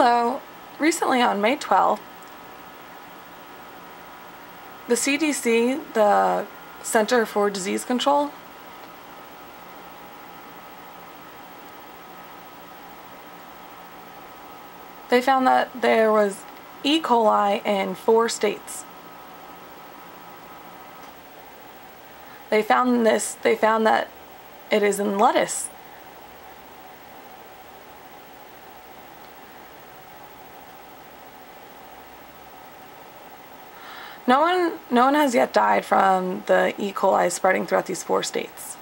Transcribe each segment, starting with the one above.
Hello. Recently on May 12th, the CDC, the Center for Disease Control, they found that there was E. coli in 4 states. They found that it is in lettuce. No one has yet died from the E. coli spreading throughout these 4 states.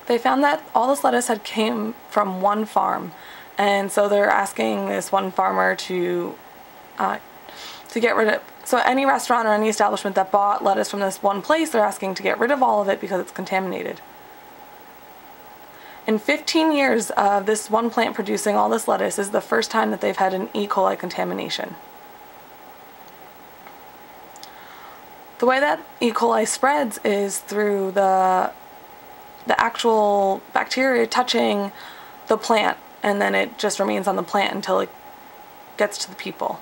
They found that all this lettuce had came from one farm, and so they're asking this one farmer to get rid of. So any restaurant or any establishment that bought lettuce from this one place, they're asking to get rid of all of it because it's contaminated. In 15 years of this one plant producing all this lettuce is the first time that they've had an E. coli contamination. The way that E. coli spreads is through the actual bacteria touching the plant, and then it just remains on the plant until it gets to the people.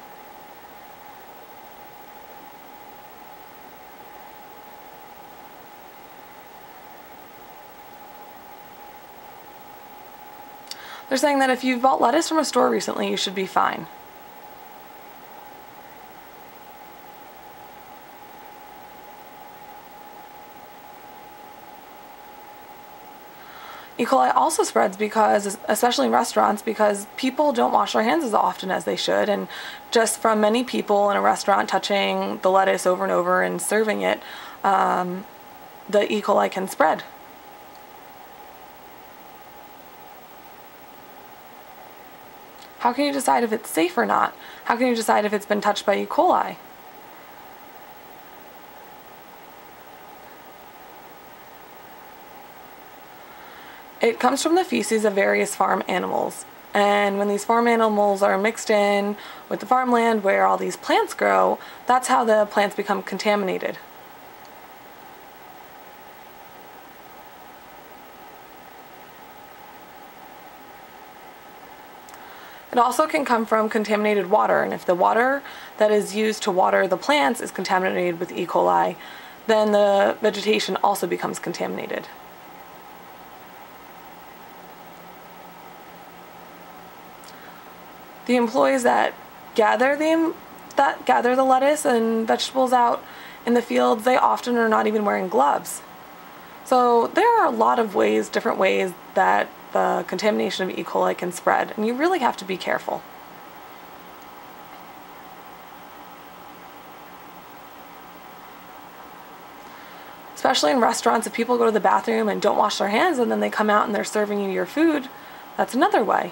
They're saying that if you've bought lettuce from a store recently, you should be fine. E. coli also spreads because, especially in restaurants, because people don't wash their hands as often as they should, and just from many people in a restaurant touching the lettuce over and over and serving it, the E. coli can spread. How can you decide if it's safe or not? How can you decide if it's been touched by E. coli? It comes from the feces of various farm animals, and when these farm animals are mixed in with the farmland where all these plants grow, that's how the plants become contaminated. It also can come from contaminated water, and if the water that is used to water the plants is contaminated with E. coli, then the vegetation also becomes contaminated. The employees that gather the lettuce and vegetables out in the fields, they often are not even wearing gloves. So there are a lot of ways, different ways that the contamination of E. coli can spread, and you really have to be careful. Especially in restaurants, if people go to the bathroom and don't wash their hands and then they come out and they're serving you your food, that's another way.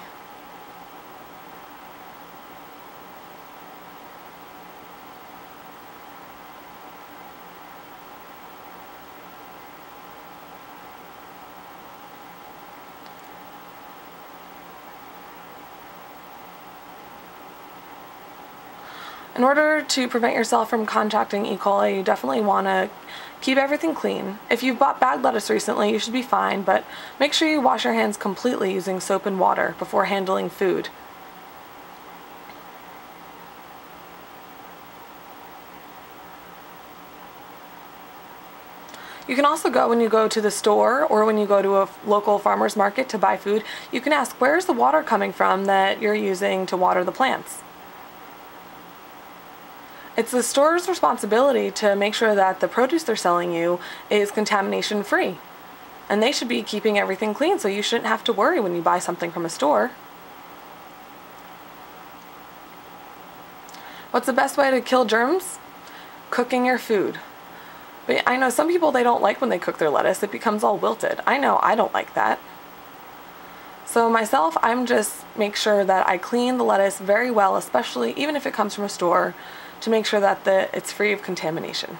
In order to prevent yourself from contracting E. coli, you definitely want to keep everything clean. If you've bought bad lettuce recently, you should be fine, but make sure you wash your hands completely using soap and water before handling food. You can also go, when you go to the store or when you go to a local farmer's market to buy food, you can ask, where's the water coming from that you're using to water the plants? It's the store's responsibility to make sure that the produce they're selling you is contamination free. And they should be keeping everything clean, so you shouldn't have to worry when you buy something from a store. What's the best way to kill germs? Cooking your food. But I know some people, they don't like when they cook their lettuce. It becomes all wilted. I know I don't like that. So myself, I'm just make sure that I clean the lettuce very well, especially even if it comes from a store, to make sure that it's free of contamination.